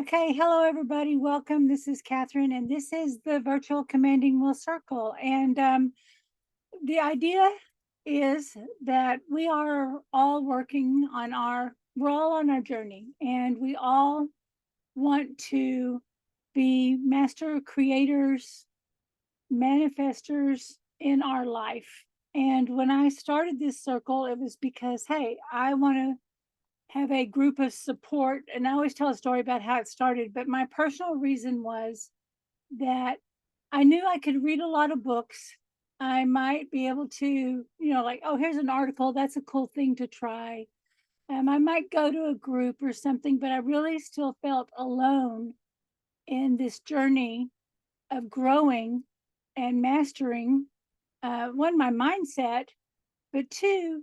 Okay, hello everybody. Welcome. This is Kathryn, and this is the virtual commanding will circle. And the idea is that we are all working on we're all on our journey, and we all want to be master creators, manifestors in our life. And when I started this circle, it was because, hey, I want to have a group of support. And I always tell a story about how it started, but my personal reason was that I knew I could read a lot of books. I might be able to, like, oh, here's an article. That's a cool thing to try. I might go to a group or something, but I really still felt alone in this journey of growing and mastering one, my mindset, but two,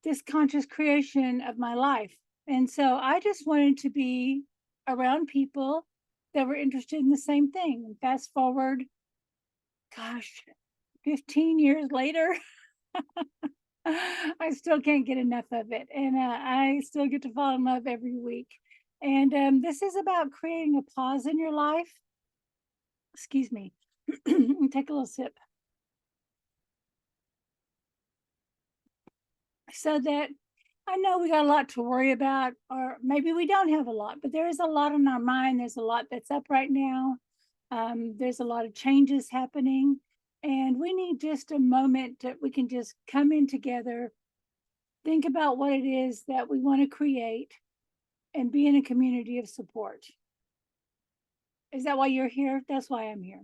this conscious creation of my life. And so I just wanted to be around people that were interested in the same thing. And fast forward, gosh, 15 years later, I still can't get enough of it. And I still get to fall in love every week. And this is about creating a pause in your life. Excuse me. Take a little sip. So that I know we got a lot to worry about, or maybe we don't have a lot, but there is a lot on our mind. There's a lot that's up right now. There's a lot of changes happening, and we need just a moment that we can just come in together, think about what it is that we want to create, and be in a community of support. Is that why you're here? That's why I'm here.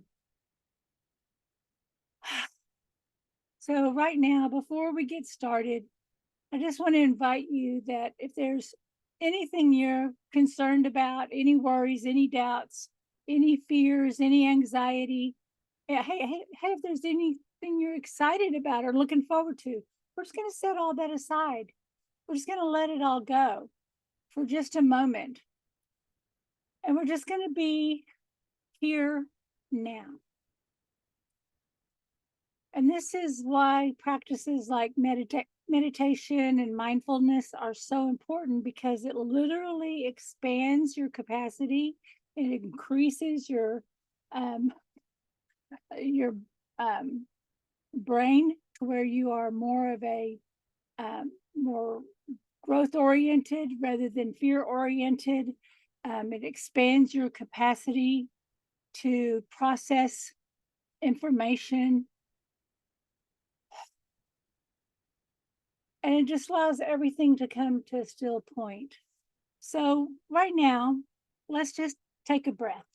So, right now, before we get started, I just want to invite you that if there's anything you're concerned about, any worries, any doubts, any fears, any anxiety, hey, if there's anything you're excited about or looking forward to, we're just going to set all that aside. We're just going to let it all go for just a moment. And we're just going to be here now. And this is why practices like meditation and mindfulness are so important, because it literally expands your capacity. It increases um, your brain to where you are more of a more growth oriented rather than fear oriented. It expands your capacity to process information, and it just allows everything to come to a still point. So, right now, let's just take a breath.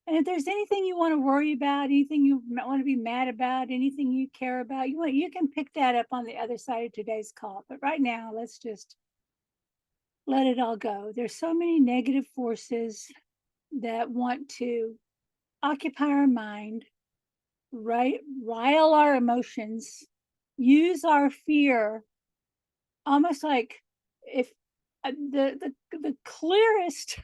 And if there's anything you want to worry about, anything you want to be mad about, anything you care about, you can pick that up on the other side of today's call. But right now, let's just let it all go. There's so many negative forces that want to occupy our mind, rile our emotions, use our fear, almost like if the clearest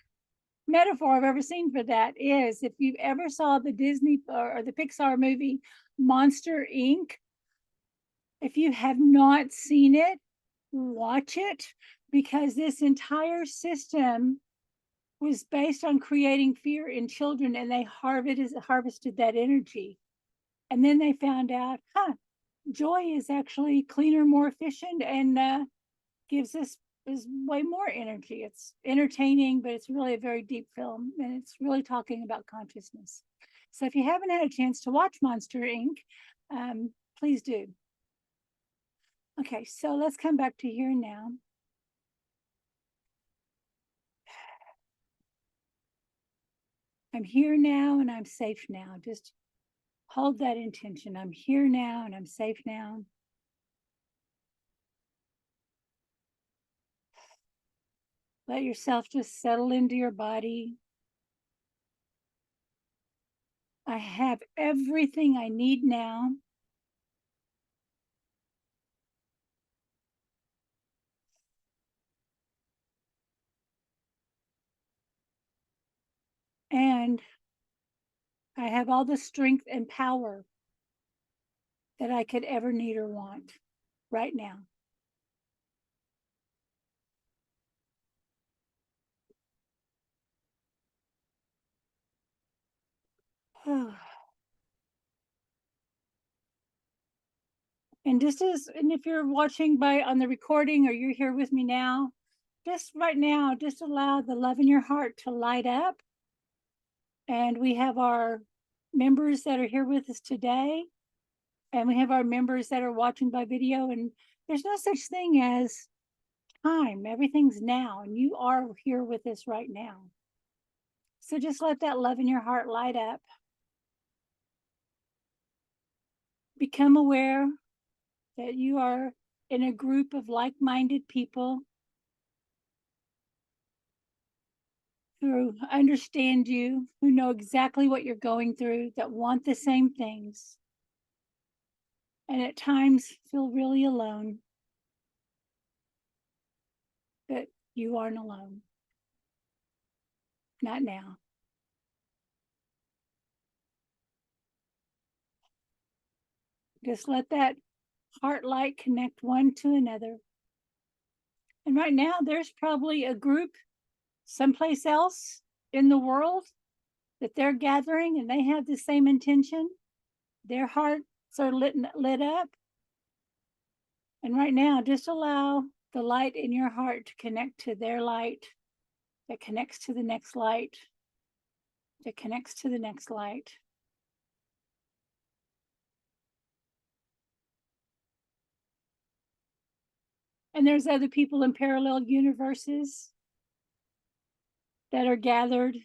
metaphor I've ever seen for that is if you've ever saw the Disney or the Pixar movie Monster Inc. If you have not seen it, watch it, because this entire system was based on creating fear in children, and they harvested that energy. And then they found out, joy is actually cleaner, more efficient, and gives us is way more energy. It's entertaining, but it's really a very deep film, and it's really talking about consciousness. So if you haven't had a chance to watch Monster Inc., please do. Okay, so let's come back to here now. I'm here now and I'm safe now. Just hold that intention. I'm here now and I'm safe now. Let yourself just settle into your body. I have everything I need now. And I have all the strength and power that I could ever need or want right now. And and if you're watching by on the recording or you're here with me now, just right now, just allow the love in your heart to light up. And we have our members that are here with us today, and we have our members that are watching by video. And there's no such thing as time. Everything's now, and you are here with us right now. So just let that love in your heart light up. Become aware that you are in a group of like-minded people who understand you, who know exactly what you're going through, that want the same things, and at times feel really alone. But you aren't alone. Not now. Just let that heart light connect one to another. And right now, there's probably a group someplace else in the world that they're gathering and they have the same intention. Their hearts are lit up. And right now, just allow the light in your heart to connect to their light, that connects to the next light, that connects to the next light. And there's other people in parallel universes that are gathered,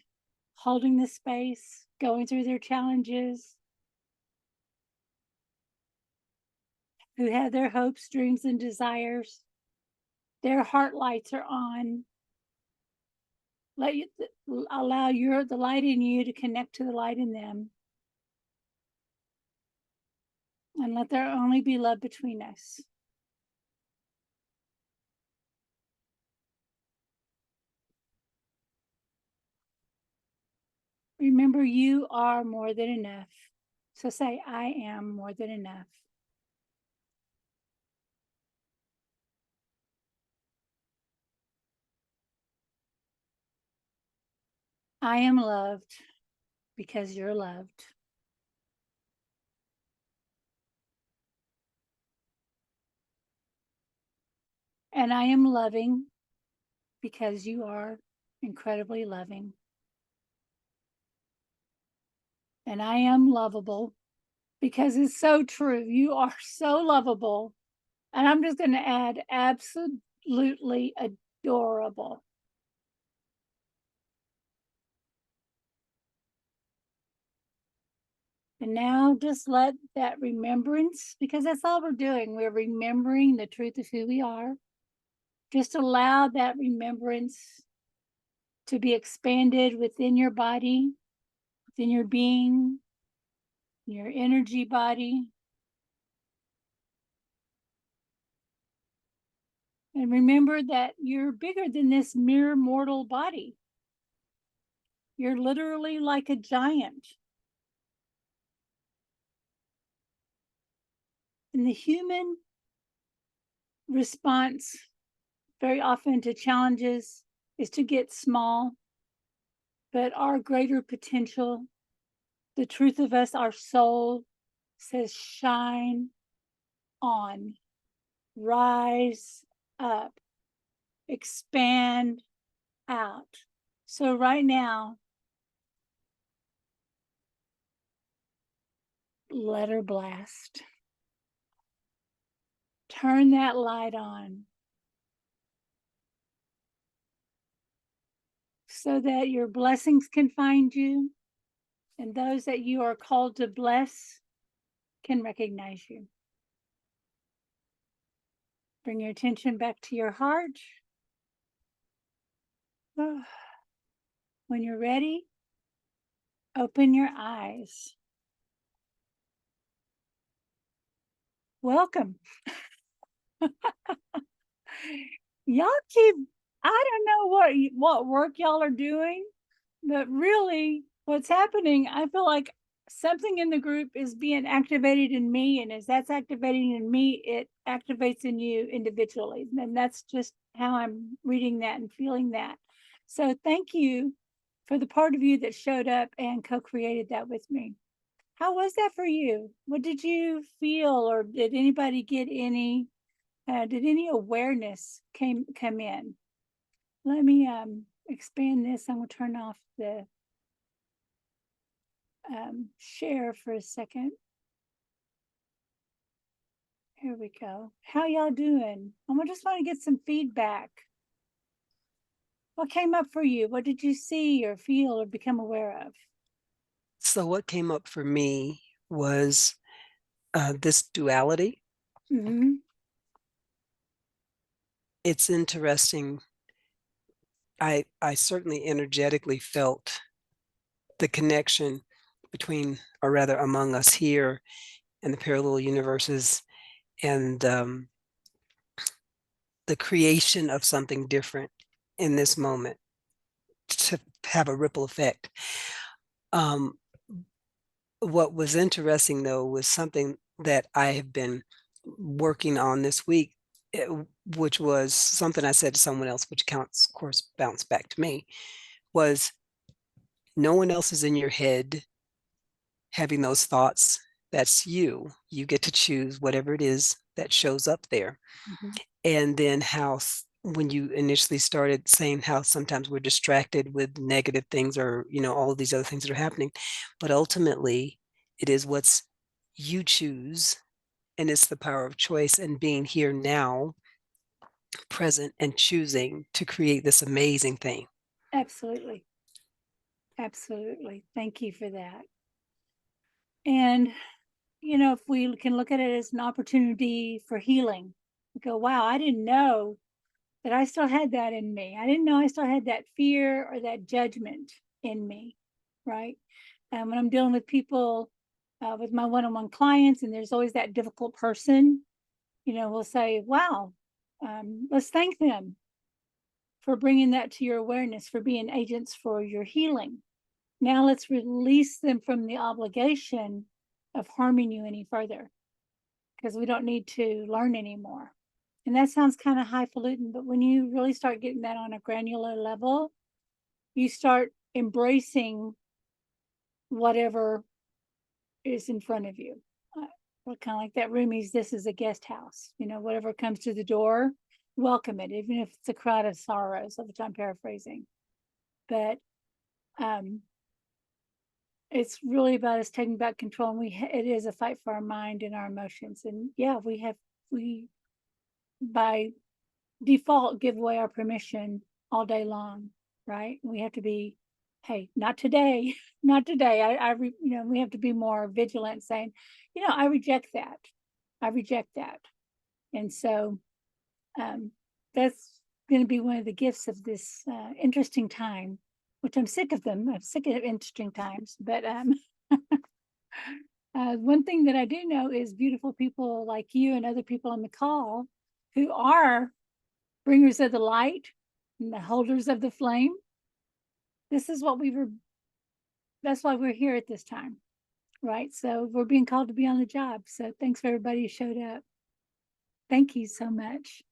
holding the space, going through their challenges, who have their hopes, dreams, and desires. Their heart lights are on. Allow the light in you to connect to the light in them. And let there only be love between us. Remember, you are more than enough. So say, I am more than enough. I am loved because you're loved. And I am loving because you are incredibly loving. And I am lovable because it's so true. You are so lovable. And I'm just going to add absolutely adorable. And now just let that remembrance, because that's all we're doing. We're remembering the truth of who we are. Just allow that remembrance to be expanded within your body, within your being, your energy body. And remember that you're bigger than this mere mortal body. You're literally like a giant. And the human response very often to challenges is to get small, but our greater potential, the truth of us, our soul says, shine on, rise up, expand out. So right now, let her blast. Turn that light on so that your blessings can find you and those that you are called to bless can recognize you. Bring your attention back to your heart. When you're ready, open your eyes. Welcome. Y'all keep, I don't know what work y'all are doing, but really what's happening, I feel like something in the group is being activated in me, and as that's activating in me, it activates in you individually. And that's just how I'm reading that and feeling that. So thank you for the part of you that showed up and co-created that with me. How was that for you? What did you feel, or did anybody get any? Did any awareness come in? Let me expand this. I'm gonna turn off the share for a second. Here we go. How y'all doing? I just want to get some feedback. What came up for you? What did you see or feel or become aware of? So what came up for me was this duality. Mm-hmm. It's interesting. I certainly energetically felt the connection between, or rather among us here and the parallel universes, and the creation of something different in this moment to have a ripple effect. Um, what was interesting, though, was something that I have been working on this week, eh, which was something I said to someone else, which counts, of course, bounced back to me, was no one else is in your head having those thoughts. That's you. You get to choose whatever it is that shows up there. Mm-hmm. And then how, when you initially started saying how sometimes we're distracted with negative things, or, all of these other things that are happening, but ultimately it is what's you choose, and it's the power of choice and being here now, present, and choosing to create this amazing thing. Absolutely. Absolutely. Thank you for that. And, if we can look at it as an opportunity for healing, we go, wow, I didn't know that I still had that in me. I didn't know I still had that fear or that judgment in me, right? And when I'm dealing with people, with my one-on-one clients, and there's always that difficult person, we'll say, wow, let's thank them for bringing that to your awareness, for being agents for your healing. Now let's release them from the obligation of harming you any further, because we don't need to learn anymore. And that sounds kind of highfalutin, but when you really start getting that on a granular level, you start embracing whatever is in front of you. Kind of like that Rumi's "This is a guest house." Whatever comes to the door, welcome it, even if it's a crowd of sorrows, of which I'm paraphrasing. But it's really about us taking back control, and it is a fight for our mind and our emotions. And yeah, we by default give away our permission all day long, right? We have to be, hey, not today, not today. We have to be more vigilant, saying, I reject that, I reject that. And so that's going to be one of the gifts of this interesting time, which I'm sick of them. I'm sick of interesting times, but one thing that I do know is beautiful people like you and other people on the call who are bringers of the light and the holders of the flame. This is what that's why we're here at this time, right? So we're being called to be on the job. So thanks for everybody who showed up. Thank you so much.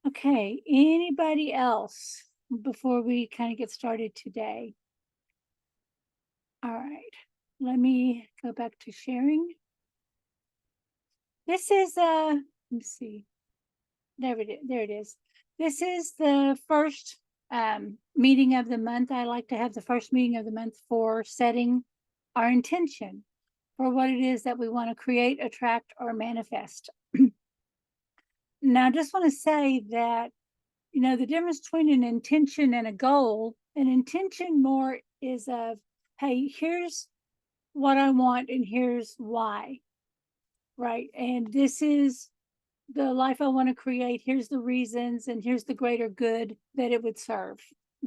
Okay, anybody else before we kind of get started today? All right, let me go back to sharing. This is let me see. There it is. This is the first meeting of the month. I like to have the first meeting of the month for setting our intention for what it is that we want to create, attract, or manifest. Now, I just want to say that, the difference between an intention and a goal, an intention more is of, hey, here's what I want and here's why, right? And this is the life I want to create. Here's the reasons, and here's the greater good that it would serve.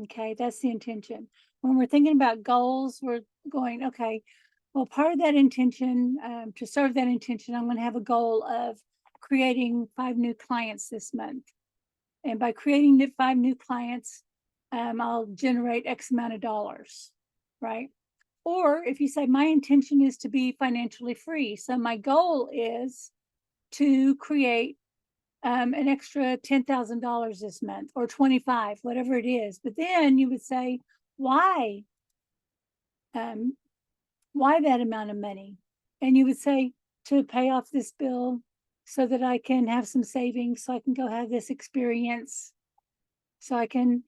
Okay, that's the intention. When we're thinking about goals, we're going, okay, well, part of that intention, to serve that intention, I'm going to have a goal of creating 5 new clients this month. And by creating 5 new clients, I'll generate X amount of dollars, right? Or if you say, my intention is to be financially free. So my goal is to create an extra $10,000 this month or 25, whatever it is. But then you would say, why? Um, why that amount of money? And you would say, to pay off this bill so that I can have some savings, so I can go have this experience, so I can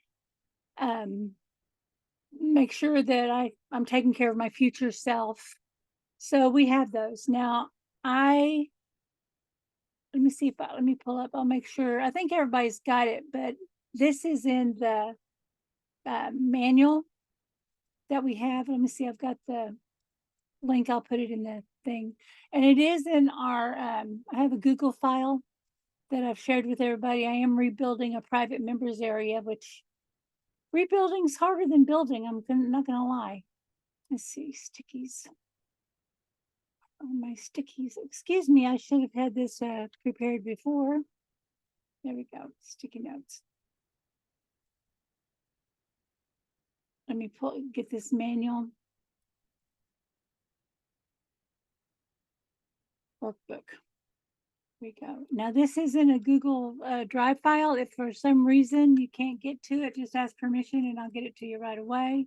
make sure that I'm taking care of my future self. So we have those. Now, let me see if let me pull up. I'll make sure. I think everybody's got it, but this is in the manual that we have. Let me see. I've got the link. I'll put it in the thing, and it is in our. I have a Google file that I've shared with everybody. I am rebuilding a private members area, which rebuilding's harder than building. Not gonna lie. Let's see, stickies. Oh, my stickies. Excuse me, I should have had this prepared before. There we go, sticky notes. Let me get this manual workbook. Here we go. Now this is in a Google Drive file. If for some reason you can't get to it, just ask permission and I'll get it to you right away.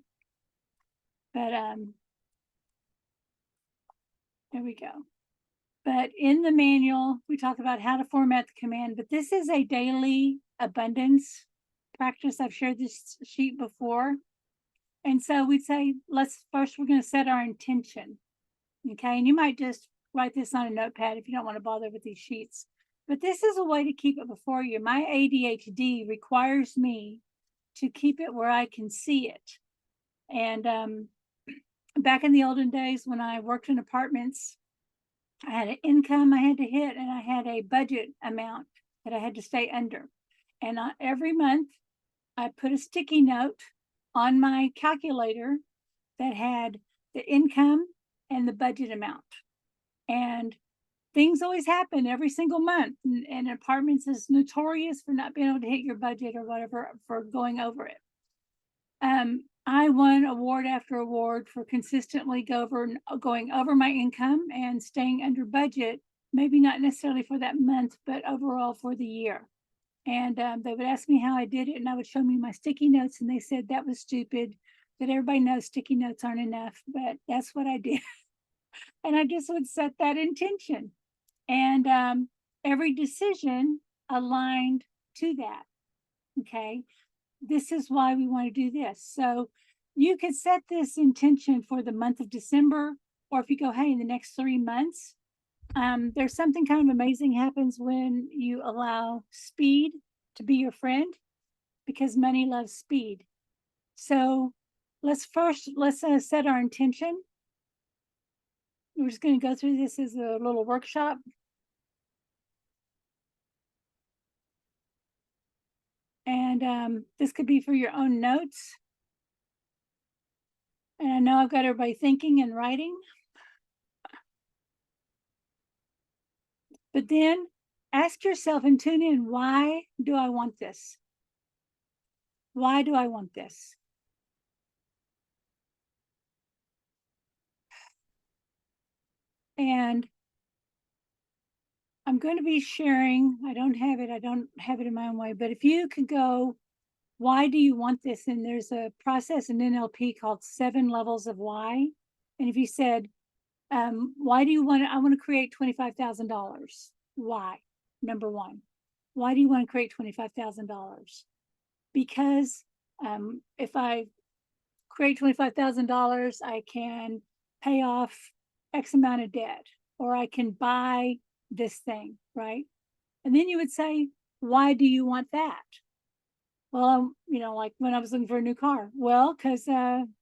But there we go. But in the manual, we talk about how to format the command, but this is a daily abundance practice. I've shared this sheet before. And so we'd say, we're going to set our intention. Okay. And you might just write this on a notepad if you don't want to bother with these sheets. But this is a way to keep it before you. My ADHD requires me to keep it where I can see it. And back in the olden days when I worked in apartments, I had an income I had to hit and I had a budget amount that I had to stay under. And every month I put a sticky note on my calculator that had the income and the budget amount. And things always happen every single month. And apartments is notorious for not being able to hit your budget or whatever, for going over it. I won award after award for consistently going over my income and staying under budget, maybe not necessarily for that month, but overall for the year. And they would ask me how I did it, and I would show me my sticky notes, and they said that was stupid, that everybody knows sticky notes aren't enough, but that's what I did. And I just would set that intention. And every decision aligned to that. Okay. This is why we want to do this. So you could set this intention for the month of December, or if you go, hey, in the next 3 months, there's something kind of amazing happens when you allow speed to be your friend, because money loves speed. So let's set our intention. We're just going to go through this as a little workshop. And this could be for your own notes. And I know I've got everybody thinking and writing. But then ask yourself and tune in, why do I want this? Why do I want this? And I'm going to be sharing, I don't have it in my own way, but if you could go, why do you want this? And there's a process in NLP called 7 levels of why. And if you said, why do you want to, I want to create $25,000. Why? Number 1, why do you want to create $25,000? Because if I create $25,000, I can pay off X amount of debt, or I can buy this thing, right? And then you would say, why do you want that? Well, like when I was looking for a new car, well, because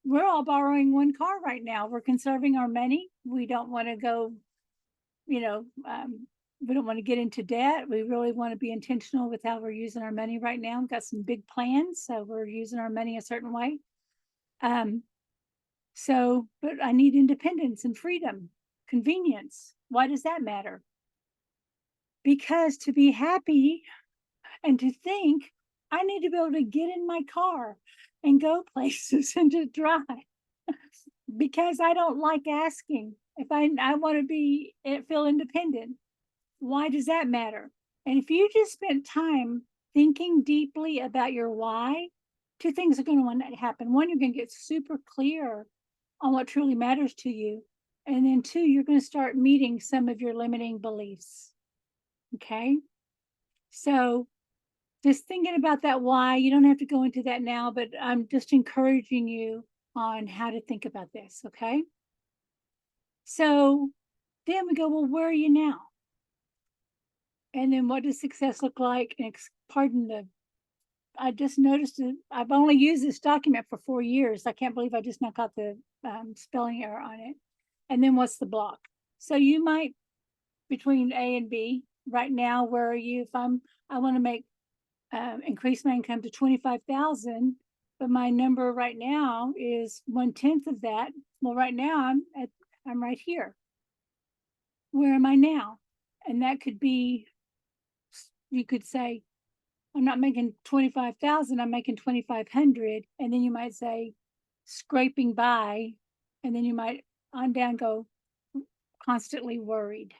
we're all borrowing one car right now. We're conserving our money. We don't want to go, we don't want to get into debt. We really want to be intentional with how we're using our money right now. We've got some big plans, so we're using our money a certain way. But I need independence and freedom, convenience. Why does that matter? Because to be happy and to think, I need to be able to get in my car and go places and to drive, because I don't like asking. If I want to feel independent, why does that matter? And if you just spent time thinking deeply about your why, two things are going to happen. One, you're going to get super clear on what truly matters to you. And then two, you're going to start meeting some of your limiting beliefs. Okay. So just thinking about that why, you don't have to go into that now, but I'm just encouraging you on how to think about this. Okay. So then we go, well, where are you now? And then what does success look like? And pardon the, I just noticed it. I've only used this document for 4 years. I can't believe I just now got the spelling error on it. And then what's the block? So you might, between A and B right now, where are you? If I want to make, increase my income to 25,000, but my number right now is 1/10 of that. Well, right now I'm right here. Where am I now? And that could be, you could say, I'm not making 25,000, I'm making 2,500. And then you might say scraping by. And then you might on down go constantly worried.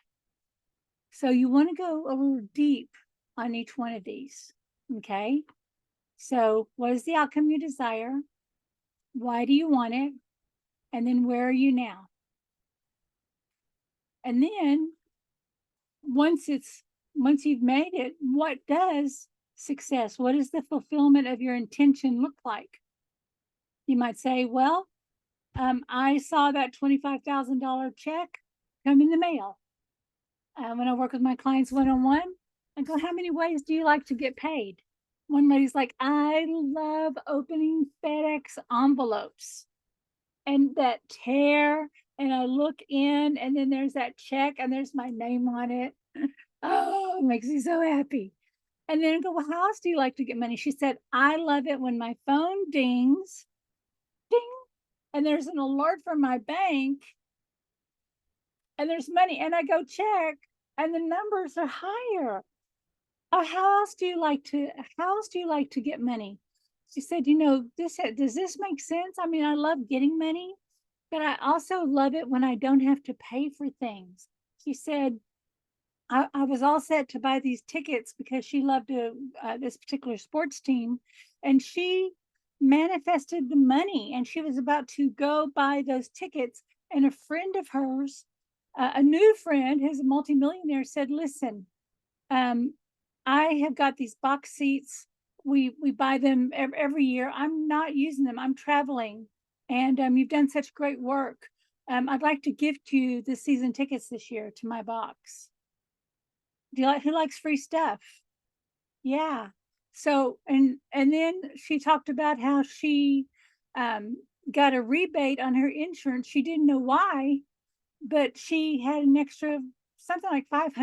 So you want to go a little deep on each one of these. Okay. So what is the outcome you desire? Why do you want it? And then where are you now? And then once you've made it, what does success, what does the fulfillment of your intention look like? You might say, well, I saw that $25,000 check come in the mail. When I work with my clients one-on-one, I go, how many ways do you like to get paid? One lady's like, I love opening FedEx envelopes and that tear. And I look in, and then there's that check, and there's my name on it. Oh, it makes me so happy. And then I go, well, how else do you like to get money? She said, I love it when my phone dings, ding, and there's an alert from my bank, and there's money, and I go check, and the numbers are higher. Oh, how else do you like to get money? She said, does this make sense? I mean, I love getting money, but I also love it when I don't have to pay for things. She said, I was all set to buy these tickets because she loved this particular sports team, and she manifested the money, and she was about to go buy those tickets. And a friend of hers, a new friend who's a multimillionaire, said, listen, um, I have got these box seats. We buy them every year. I'm not using them. I'm traveling, and you've done such great work. I'd like to gift you the season tickets this year to my box. Do you like, who likes free stuff? Yeah. So and then she talked about how she um, got a rebate on her insurance. She didn't know why, but she had an extra something like $500,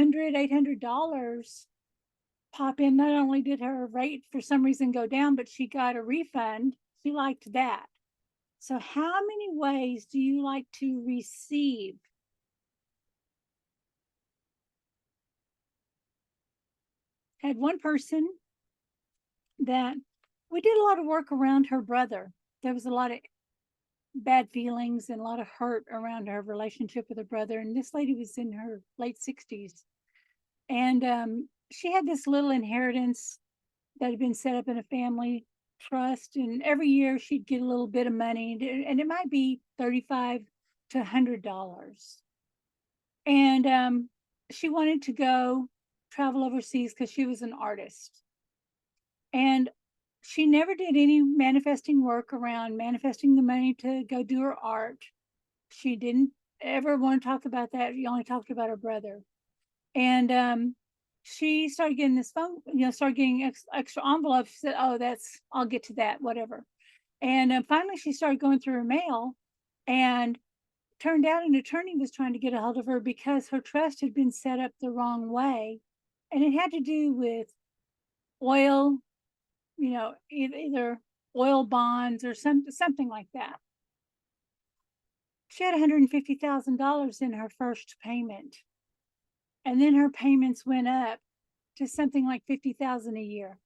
$800 pop in. Not only did her rate for some reason go down, but she got a refund. She liked that. So how many ways do you like to receive? Had one person that we did a lot of work around her brother. There was a lot of bad feelings and a lot of hurt around her relationship with her brother. And this lady was in her late 60s. And she had this little inheritance that had been set up in a family trust. And every year she'd get a little bit of money, and it might be $35 to $100. And she wanted to go travel overseas because she was an artist. And she never did any manifesting work around manifesting the money to go do her art. She didn't ever want to talk about that. She only talked about her brother. And she started getting this phone, started getting extra envelopes. She said, oh, I'll get to that, whatever. And finally, she started going through her mail, and turned out an attorney was trying to get a hold of her because her trust had been set up the wrong way. And it had to do with oil, either oil bonds or something like that. She had $150,000 in her first payment, and then her payments went up to something like 50,000 a year.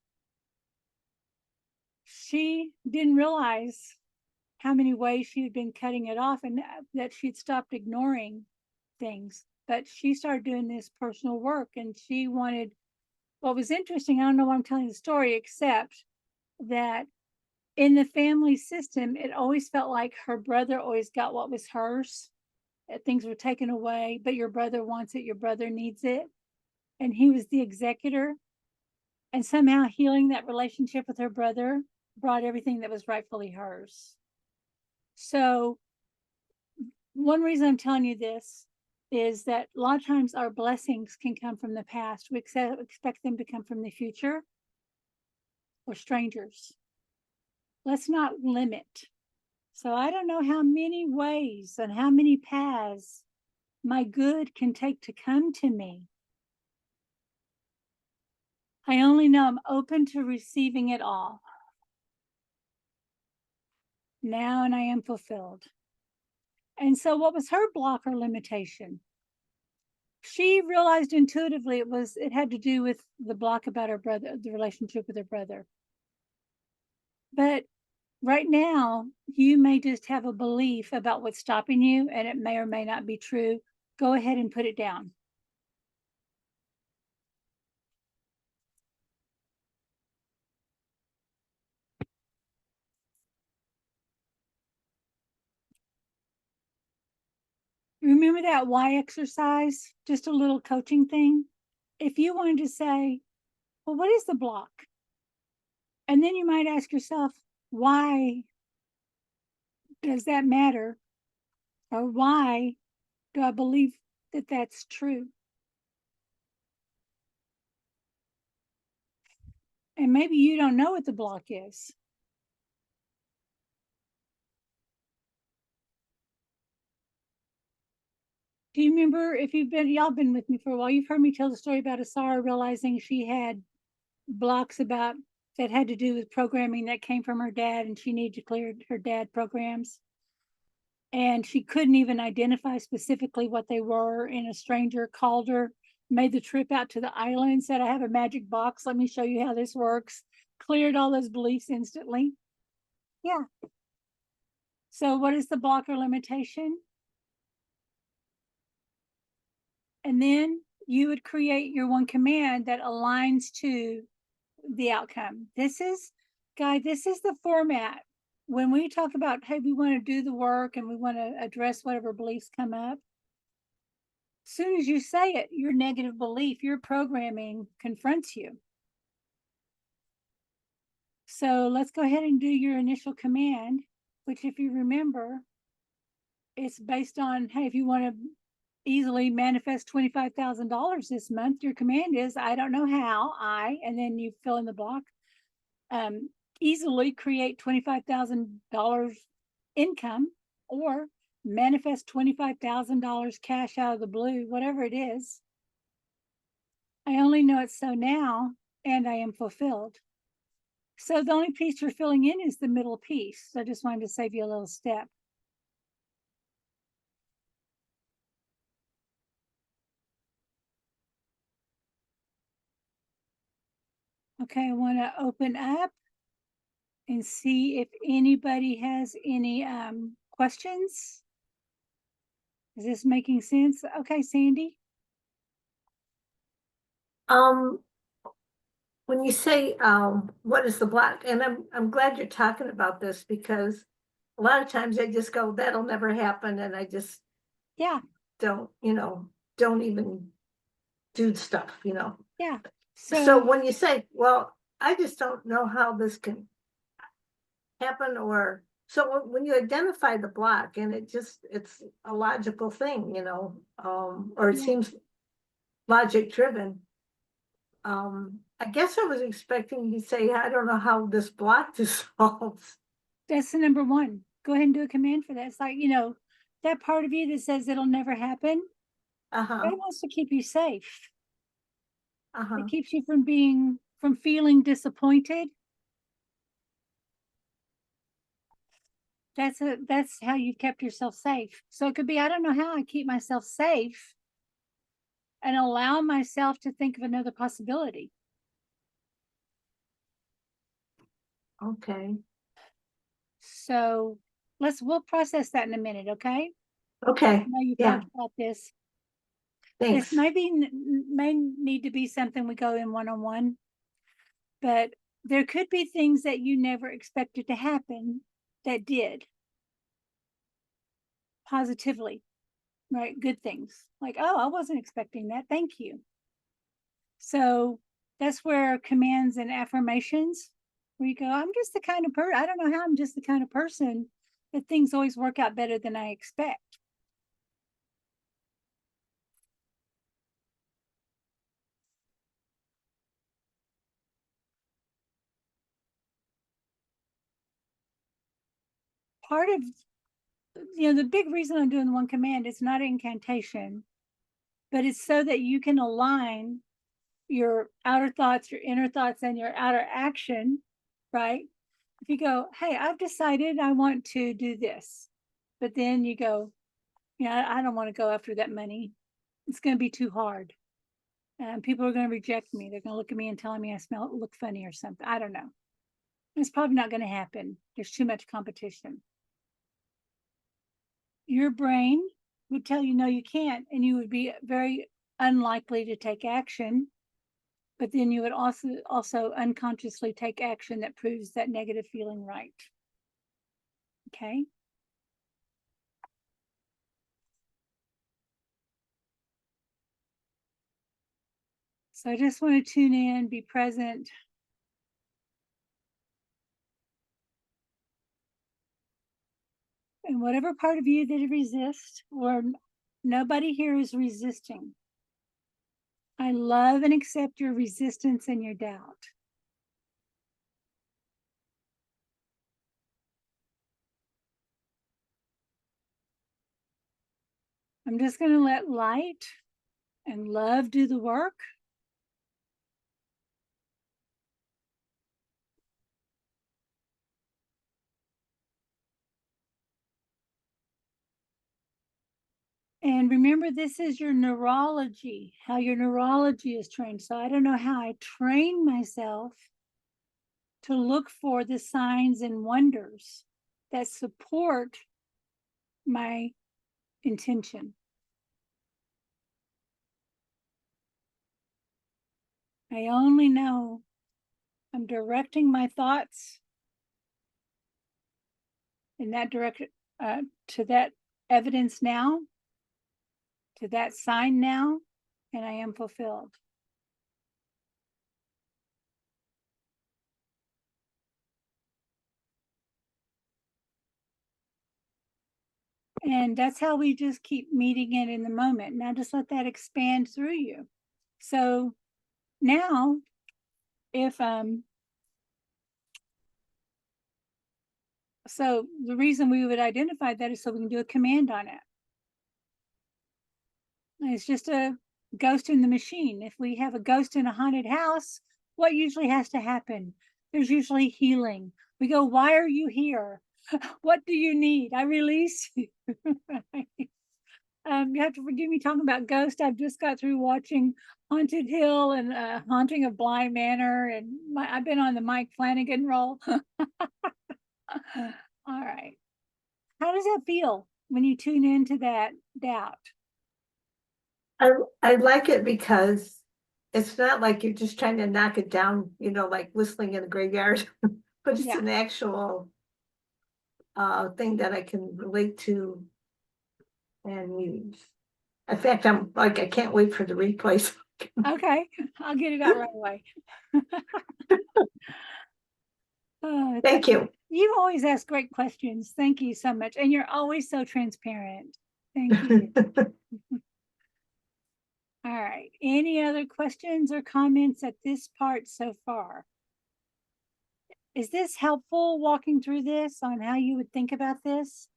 She didn't realize how many ways she had been cutting it off, and that she'd stopped ignoring things. But she started doing this personal work, and she wanted what was interesting, I don't know why I'm telling the story, except that in the family system, it always felt like her brother always got what was hers. Things were taken away, but your brother wants it, your brother needs it. And he was the executor. And somehow healing that relationship with her brother brought everything that was rightfully hers. So, one reason I'm telling you this is that a lot of times our blessings can come from the past. We expect them to come from the future or strangers. Let's not limit. So I don't know how many ways and how many paths my good can take to come to me. I only know I'm open to receiving it all. Now, and I am fulfilled. And so, what was her block or limitation? She realized intuitively it had to do with the block about her brother, the relationship with her brother. But right now, you may just have a belief about what's stopping you, and it may or may not be true. Go ahead and put it down. Remember that why exercise? Just a little coaching thing. If you wanted to say, well, what is the block? And then you might ask yourself, why does that matter? Or why do I believe that that's true? And maybe you don't know what the block is. Do you remember, if y'all been with me for a while, you've heard me tell the story about Asara realizing she had blocks about that had to do with programming that came from her dad, and she needed to clear her dad programs. And she couldn't even identify specifically what they were. And a stranger called her, made the trip out to the island, said, I have a magic box. Let me show you how this works. Cleared all those beliefs instantly. Yeah. So, what is the block or limitation? And then you would create your one command that aligns to the outcome. This is the format. When we talk about, hey, we want to do the work and we want to address whatever beliefs come up, as soon as you say it, your negative belief, your programming confronts you. So let's go ahead and do your initial command, which, if you remember, it's based on, hey, if you want to easily manifest $25,000 this month, your command is, I don't know how, and then you fill in the block, easily create $25,000 income, or manifest $25,000 cash out of the blue, whatever it is. I only know it's so now, and I am fulfilled. So the only piece you're filling in is the middle piece. So I just wanted to save you a little step. Okay, I want to open up and see if anybody has any questions. Is this making sense? Okay, Sandy. Um, when you say what is the block, and I'm glad you're talking about this, because a lot of times I just go, that'll never happen, and I just Yeah, don't even do stuff, yeah. So when you say, well, I just don't know how this can happen, or so when you identify the block, and it's a logical thing, or it Yeah. seems logic driven. I guess I was expecting you to say, I don't know how this block dissolves. That's the number one. Go ahead and do a command for that. It's like, that part of you that says it'll never happen, Uh-huh. God wants to keep you safe. Uh-huh. It keeps you from feeling disappointed. That's how you've kept yourself safe. So it could be, I don't know how I keep myself safe and allow myself to think of another possibility. Okay. So we'll process that in a minute, okay? Okay. I know you've Yeah. talked about this. Thanks. This may need to be something we go in one-on-one, but there could be things that you never expected to happen that did positively, right? Good things like, oh, I wasn't expecting that. Thank you. So that's where commands and affirmations, where you go, I'm just the kind of person, I don't know how I'm just the kind of person that things always work out better than I expect. Part of, the big reason I'm doing the one command is not incantation, but it's so that you can align your outer thoughts, your inner thoughts, and your outer action, right? If you go, hey, I've decided I want to do this, but then you go, I don't want to go after that money. It's going to be too hard. And people are going to reject me. They're going to look at me and telling me I look funny or something. I don't know. It's probably not going to happen. There's too much competition. Your brain would tell you, no, you can't. And you would be very unlikely to take action. But then you would also unconsciously take action that proves that negative feeling right. Okay. So I just want to tune in, be present. And whatever part of you that resists, or nobody here is resisting. I love and accept your resistance and your doubt. I'm just going to let light and love do the work. And remember, this is your neurology, how your neurology is trained. So I don't know how I train myself to look for the signs and wonders that support my intention. I only know I'm directing my thoughts in that direction, to that evidence now, to that sign now, and I am fulfilled. And that's how we just keep meeting it in the moment. Now just let that expand through you. So now, if so the reason we would identify that is so we can do a command on it. It's just a ghost in the machine. If we have a ghost in a haunted house, what usually has to happen? There's usually healing. We go, why are you here? What do you need? I release you. You have to forgive me talking about ghosts. I've just got through watching Haunted Hill and Haunting of Bly Manor, and I've been on the Mike Flanagan role. All right. How does that feel when you tune into that doubt? I like it because it's not like you're just trying to knock it down, like whistling in a graveyard, but it's Yeah. an actual thing that I can relate to and use. In fact, I'm like, I can't wait for the replays. Okay, I'll get it out right away. Thank you. You always ask great questions. Thank you so much. And you're always so transparent. Thank you. All right. Any other questions or comments at this part so far? Is this helpful walking through this on how you would think about this?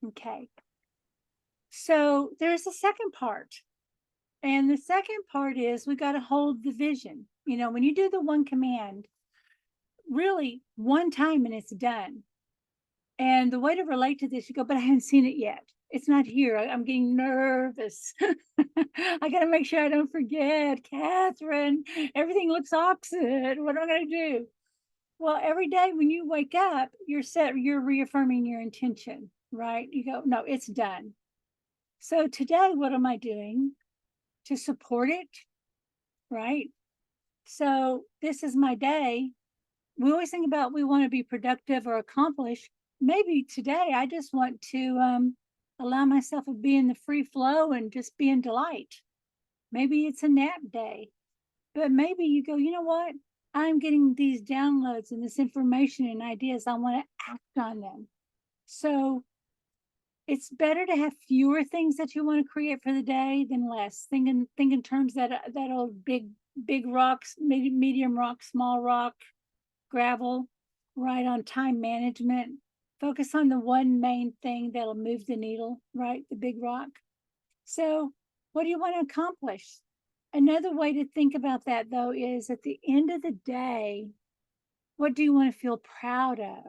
Okay. So there's a second part. And the second part is we got to hold the vision. When you do the one command, really one time and it's done. And the way to relate to this, you go, but I haven't seen it yet. It's not here. I'm getting nervous. I got to make sure I don't forget. Kathryn, everything looks opposite. What am I going to do? Well, every day when you wake up, you're reaffirming your intention, right? You go, no, it's done. So today, what am I doing? to support it, right? So this is my day. We always think about we want to be productive or accomplish. Maybe today I just want to allow myself to be in the free flow and just be in delight. Maybe it's a nap day, but maybe you go, you know what? I'm getting these downloads and this information and ideas. I want to act on them. So it's better to have fewer things that you want to create for the day than less. Think in terms that old big rocks, medium rock, small rock, gravel, right, on time management. Focus on the one main thing that'll move the needle, right? The big rock. So what do you want to accomplish? Another way to think about that, though, is at the end of the day, what do you want to feel proud of?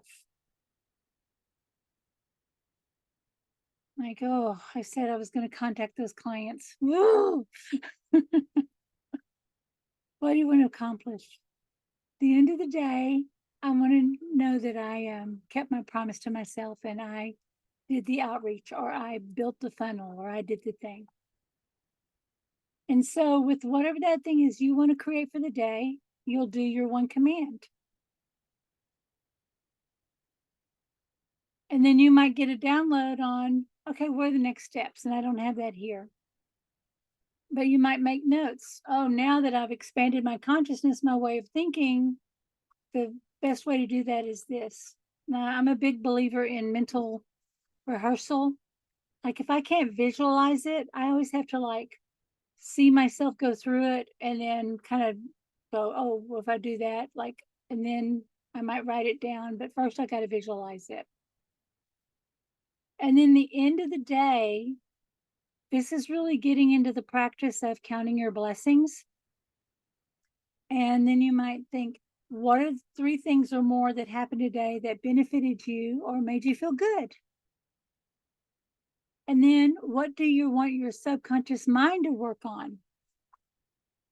Like, oh, I said I was going to contact those clients. Woo! What do you want to accomplish? At the end of the day, I want to know that I kept my promise to myself and I did the outreach, or I built the funnel, or I did the thing. And so with whatever that thing is you want to create for the day, you'll do your one command. And then you might get a download on, okay, what are the next steps? And I don't have that here. But you might make notes. Oh, now that I've expanded my consciousness, my way of thinking, the best way to do that is this. Now, I'm a big believer in mental rehearsal. Like if I can't visualize it, I always have to like see myself go through it and then kind of go, oh, well, if I do that, like, and then I might write it down, but first I got to visualize it. And then the end of the day, this is really getting into the practice of counting your blessings. And then you might think, what are the 3 things or more that happened today that benefited you or made you feel good? And then what do you want your subconscious mind to work on?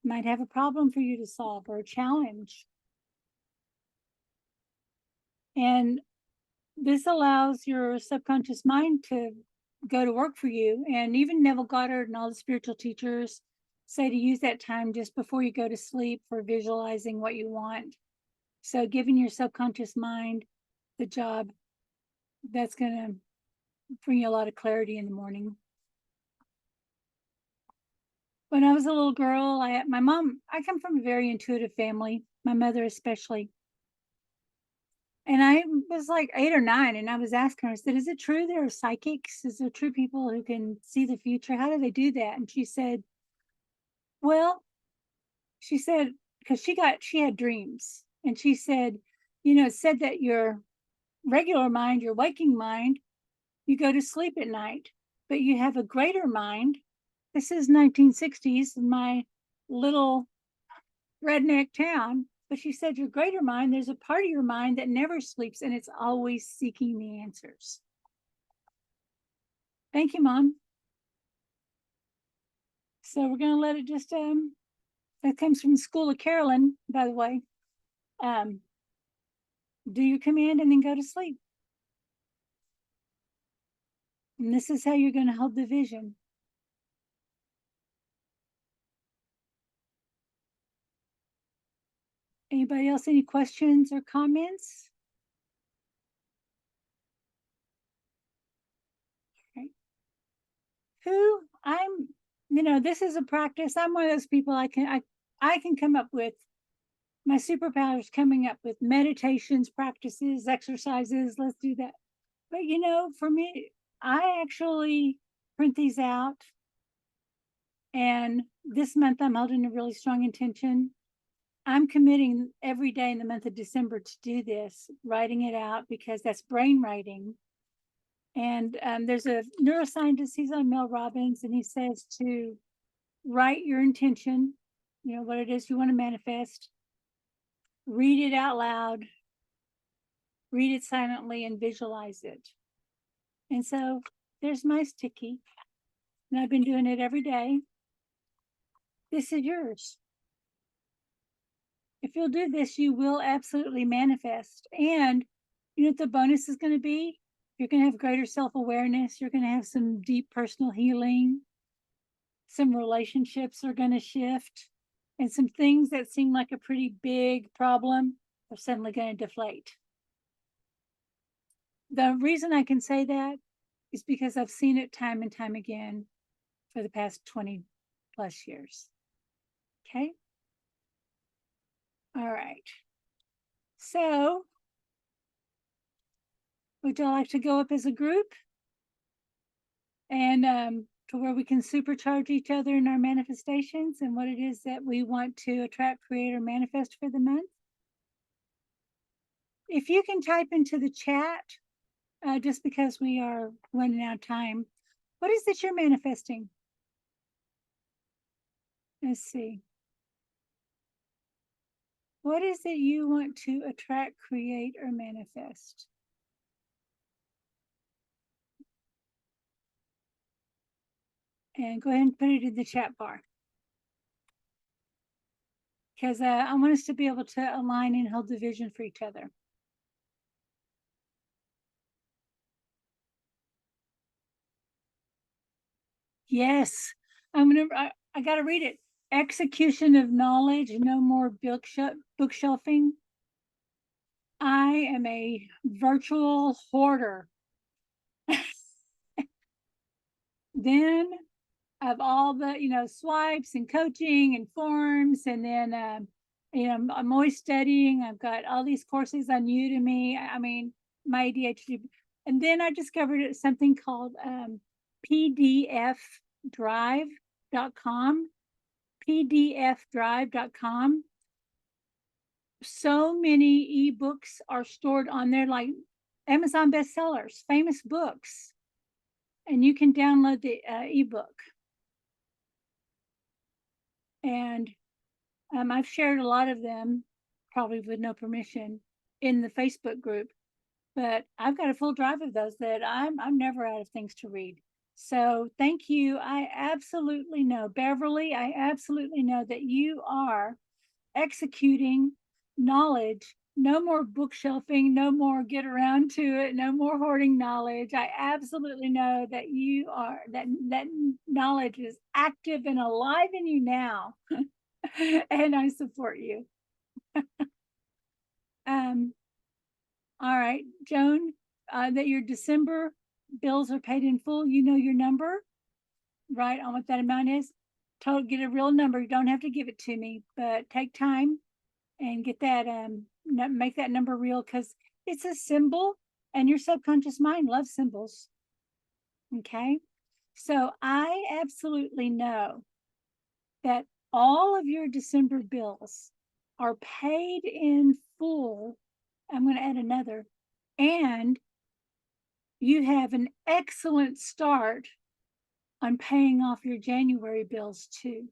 Might have a problem for you to solve or a challenge. And this allows your subconscious mind to go to work for you. And even Neville Goddard and all the spiritual teachers say to use that time just before you go to sleep for visualizing what you want. So giving your subconscious mind the job, that's going to bring you a lot of clarity in the morning. When I was a little girl, I come from a very intuitive family, my mother especially. And I was like 8 or 9, and I was asking her, I said, is it true there are psychics? Is there true people who can see the future? How do they do that? And she said, well, she said, because she had dreams. And she said, it said that your regular mind, your waking mind, you go to sleep at night, but you have a greater mind. This is 1960s in my little redneck town. But she said, your greater mind, there's a part of your mind that never sleeps and it's always seeking the answers. Thank you, Mom. So we're going to let it just, that comes from the School of Carolyn, by the way. Do your command and then go to sleep. And this is how you're going to hold the vision. Anybody else, any questions or comments? Okay. This is a practice. I'm one of those people I can come up with my superpowers, coming up with meditations, practices, exercises. Let's do that. But for me, I actually print these out. And this month I'm holding a really strong intention. I'm committing every day in the month of December to do this, writing it out, because that's brain writing. And there's a neuroscientist, he's on Mel Robbins, and he says to write your intention, what it is you want to manifest, read it out loud, read it silently, and visualize it. And so there's my sticky. And I've been doing it every day. This is yours. If you'll do this, you will absolutely manifest. And what the bonus is going to be? You're going to have greater self-awareness. You're going to have some deep personal healing. some relationships are going to shift, and some things that seem like a pretty big problem are suddenly going to deflate. The reason I can say that is because I've seen it time and time again for the past 20 plus years. Okay. All right. So, would y'all like to go up as a group and to where we can supercharge each other in our manifestations and what it is that we want to attract, create, or manifest for the month? If you can type into the chat, just because we are running out of time, what is it you're manifesting? Let's see. What is it you want to attract, create, or manifest? And go ahead and put it in the chat bar. Because I want us to be able to align and hold the vision for each other. Yes, I got to read it. Execution of knowledge, no more bookshelving. I am a virtual hoarder. Then of all the, swipes and coaching and forms. And then, I'm always studying. I've got all these courses on Udemy. I mean, my ADHD. And then I discovered something called pdfdrive.com. pdfdrive.com. So many ebooks are stored on there, like Amazon bestsellers, famous books. And you can download the ebook. And I've shared a lot of them, probably with no permission, in the Facebook group. But I've got a full drive of those that I'm never out of things to read. So thank you. I absolutely know, Beverly, I absolutely know that you are executing knowledge. No more bookshelving, no more get around to it, no more hoarding knowledge. I absolutely know that you are, that knowledge is active and alive in you now. And I support you. All right, Joan, that your December bills are paid in full. You know your number, right, on what that amount is. Get a real number. You don't have to give it to me, but take time and get that, make that number real, because it's a symbol and your subconscious mind loves symbols. Okay, so I absolutely know that all of your December bills are paid in full. I'm going to add another. And you have an excellent start on paying off your January bills too.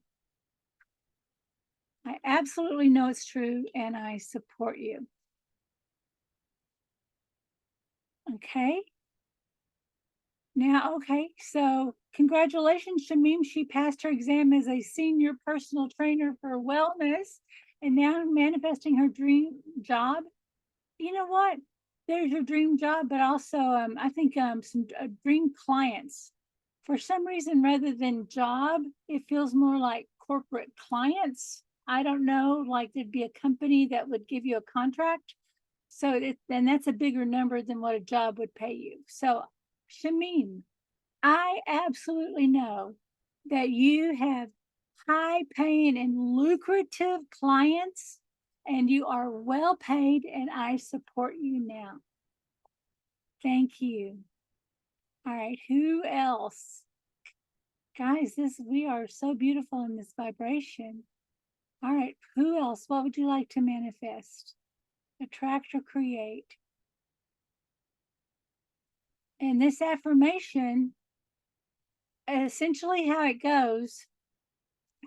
I absolutely know it's true, and I support you. Okay. Now, okay, so congratulations, Shamim. She passed her exam as a senior personal trainer for wellness and now manifesting her dream job. You know what? There's your dream job, but also I think some dream clients. For some reason, rather than job, it feels more like corporate clients. I don't know, like there'd be a company that would give you a contract. So then that's a bigger number than what a job would pay you. So Shamim, I absolutely know that you have high paying and lucrative clients, and you are well paid, and I support you now. Thank you. All right, who else? Guys, we are so beautiful in this vibration. All right, who else? What would you like to manifest, attract, or create? And this affirmation, essentially how it goes,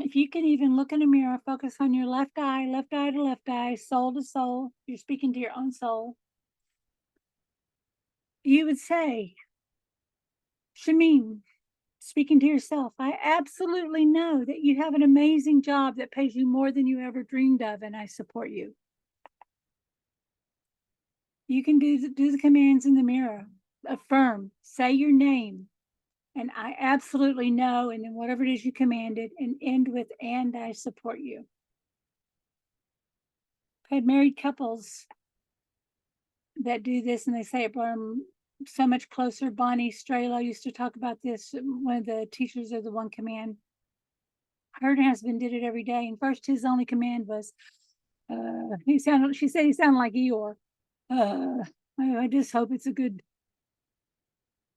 if you can even look in a mirror, focus on your left eye to left eye, soul to soul, you're speaking to your own soul. You would say, Shamim, speaking to yourself, I absolutely know that you have an amazing job that pays you more than you ever dreamed of, and I support you. You can do the commands in the mirror. Affirm, say your name, And I absolutely know, and then whatever it is you commanded, and end with, and I support you. I had married couples that do this, and they say it brought them so much closer. Bonnie Strelo used to talk about this, one of the teachers of the One Command. Her husband did it every day, and first his only command was, she said he sounded like Eeyore. I just hope it's a good,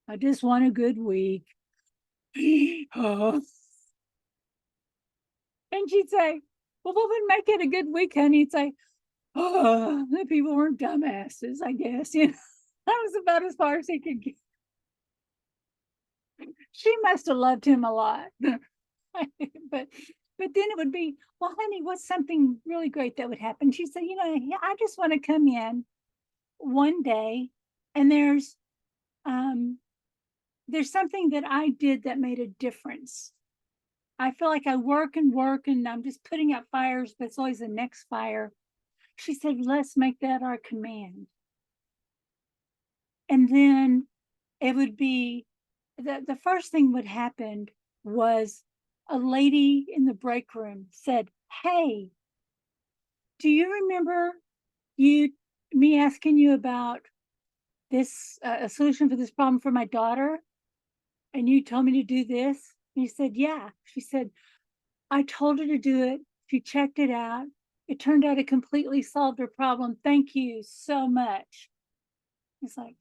I just want a good week. Oh. And she'd say, well, what would make it a good week, honey? He'd say, oh, the people weren't dumbasses, I guess. You know, that was about as far as he could get. She must have loved him a lot. but then it would be, well, honey, what's something really great that would happen? She said, you know, I just want to come in one day and there's something that I did that made a difference. I feel like I work and I'm just putting out fires, but it's always the next fire. She said, let's make that our command. And then it would be the first thing would happen was a lady in the break room said, hey, do you remember me asking you about this a solution for this problem for my daughter? And you told me to do this? And he said, yeah. She said, I told her to do it. She checked it out. It turned out it completely solved her problem. Thank you so much. It's like,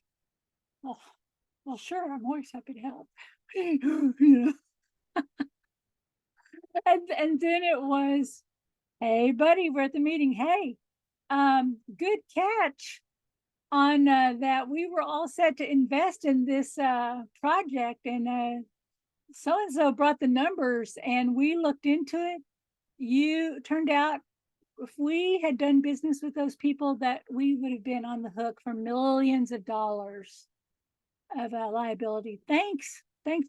well, sure, I'm always happy to help. You know? And then it was, hey, buddy, we're at the meeting. Hey, good catch on that. We were all set to invest in this project, and so-and-so brought the numbers, and we looked into it. You turned out, if we had done business with those people, that we would have been on the hook for millions of dollars of liability. Thanks,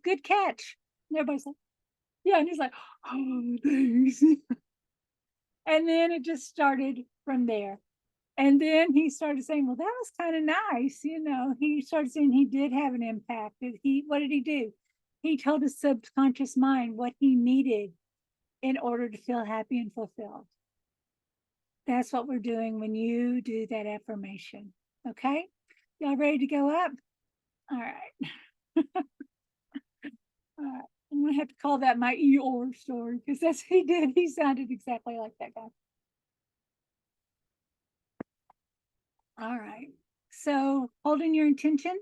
good catch. And everybody's like, yeah, and he's like, oh, thanks. And then it just started from there. And then he started saying, well, that was kind of nice. You know, he started saying he did have an impact. What did he do? He told his subconscious mind what he needed in order to feel happy and fulfilled. That's what we're doing when you do that affirmation. Okay? Y'all ready to go up? All right. All right. I'm gonna have to call that my Eeyore story because that's he did. He sounded exactly like that guy. All right. So holding your intention,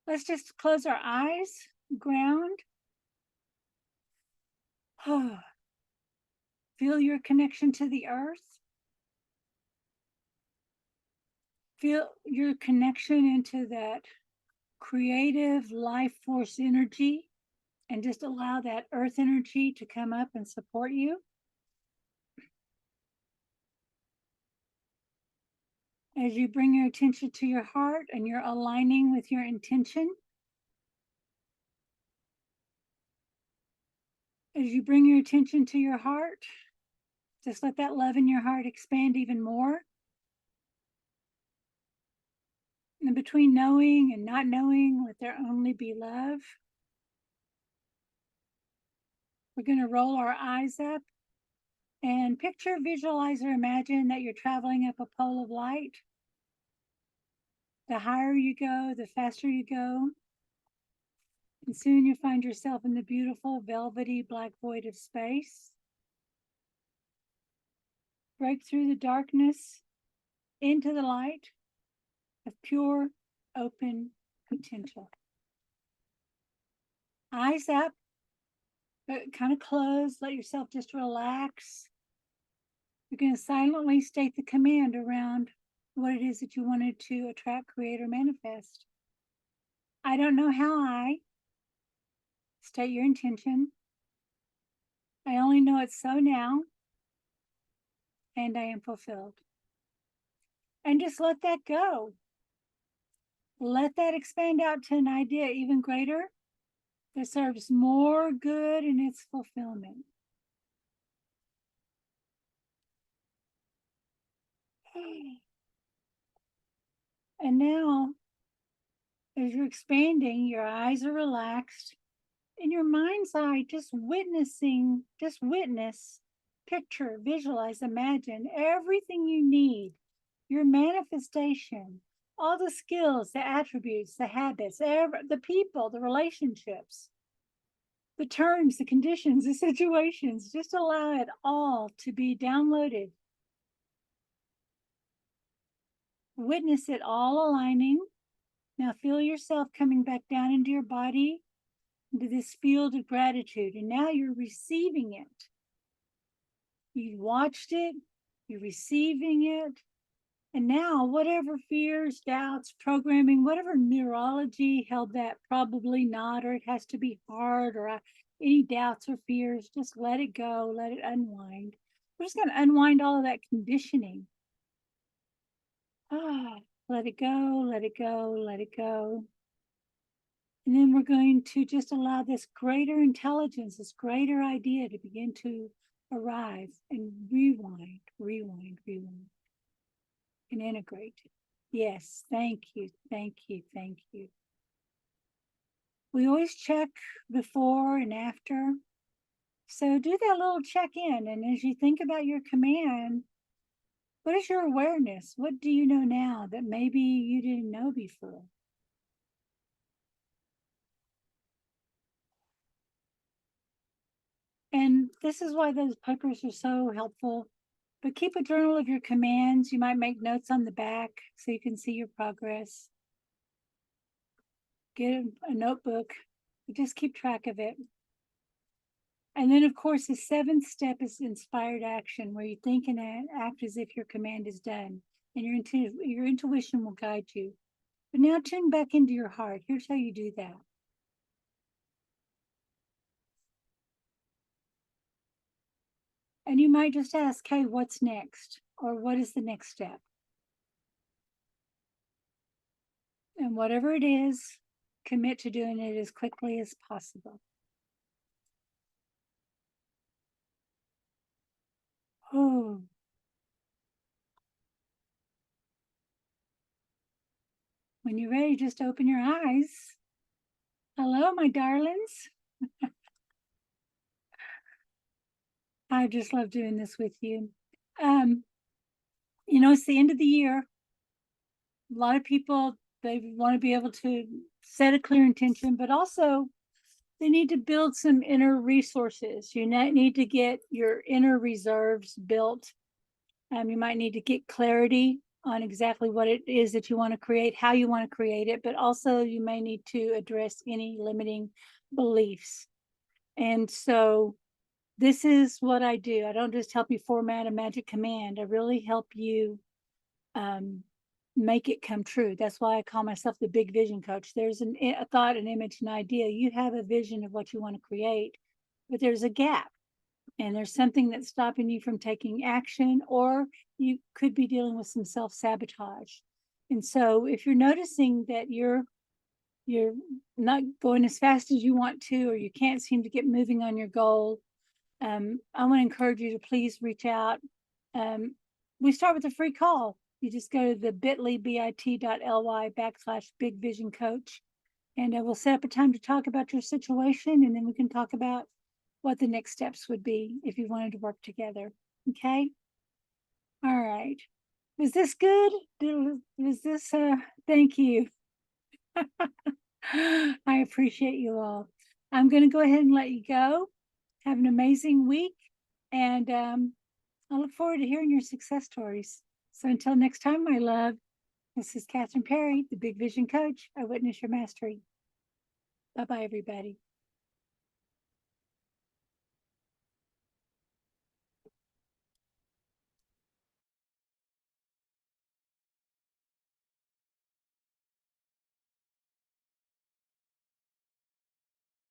let's just close our eyes, ground. Oh, feel your connection to the earth. Feel your connection into that creative life force energy, and just allow that earth energy to come up and support you. As you bring your attention to your heart and you're aligning with your intention, as you bring your attention to your heart, just let that love in your heart expand even more. And between knowing and not knowing, let there only be love. We're going to roll our eyes up and picture, visualize, or imagine that you're traveling up a pole of light. The higher you go, the faster you go. And soon you'll find yourself in the beautiful velvety black void of space. Break through the darkness into the light of pure, open potential. Eyes up, but kind of closed. Let yourself just relax. You're going to silently state the command around what it is that you wanted to attract, create, or manifest. I don't know how I. State your intention. I only know it's so now, and I am fulfilled. And just let that go. Let that expand out to an idea even greater that serves more good in its fulfillment. And now As you're expanding, your eyes are relaxed. In your mind's eye, just witness, picture, visualize, imagine everything you need, your manifestation, all the skills, the attributes, the habits, the people, the relationships, the terms, the conditions, the situations. Just allow it all to be downloaded. Witness it all aligning. Now feel yourself coming back down into your body, into this field of gratitude, and now you're receiving it. You watched it, you're receiving it, and now whatever fears, doubts, programming, whatever neurology held that probably not, or it has to be hard, or any doubts or fears, just let it go, let it unwind. We're just going to unwind all of that conditioning. Let it go, let it go, let it go. And then we're going to just allow this greater intelligence, this greater idea to begin to arrive and rewind, and integrate. Yes, thank you, thank you, thank you. We always check before and after. So do that little check-in. And as you think about your command, what is your awareness? What do you know now that maybe you didn't know before? And this is why those papers are so helpful. But keep a journal of your commands. You might make notes on the back so you can see your progress. Get a notebook, but just keep track of it. And then, of course, the seventh step is inspired action, where you think and act as if your command is done, and your intuition will guide you. But now tune back into your heart. Here's how you do that. And you might just ask, hey, what's next? Or what is the next step? And whatever it is, commit to doing it as quickly as possible. Oh. When you're ready, just open your eyes. Hello, my darlings. I just love doing this with you. It's the end of the year. A lot of people, they want to be able to set a clear intention, but also they need to build some inner resources. You need to get your inner reserves built. You might need to get clarity on exactly what it is that you want to create, how you want to create it, but also you may need to address any limiting beliefs. And so this is what I do. I don't just help you format a magic command. I really help you make it come true. That's why I call myself the big vision coach. There's a thought, an image, an idea. You have a vision of what you want to create, but there's a gap. And there's something that's stopping you from taking action, or you could be dealing with some self-sabotage. And so if you're noticing that you're not going as fast as you want to, or you can't seem to get moving on your goal, I want to encourage you to please reach out. We start with a free call. You just go to the bit.ly/big vision coach, and we'll set up a time to talk about your situation, and then we can talk about what the next steps would be if you wanted to work together. Okay. All right. Was this good? Was this, thank you. I appreciate you all. I'm going to go ahead and let you go. Have an amazing week. And I look forward to hearing your success stories. So until next time, my love, this is Kathryn Perry, the Big Vision Coach. I witness your mastery. Bye-bye, everybody.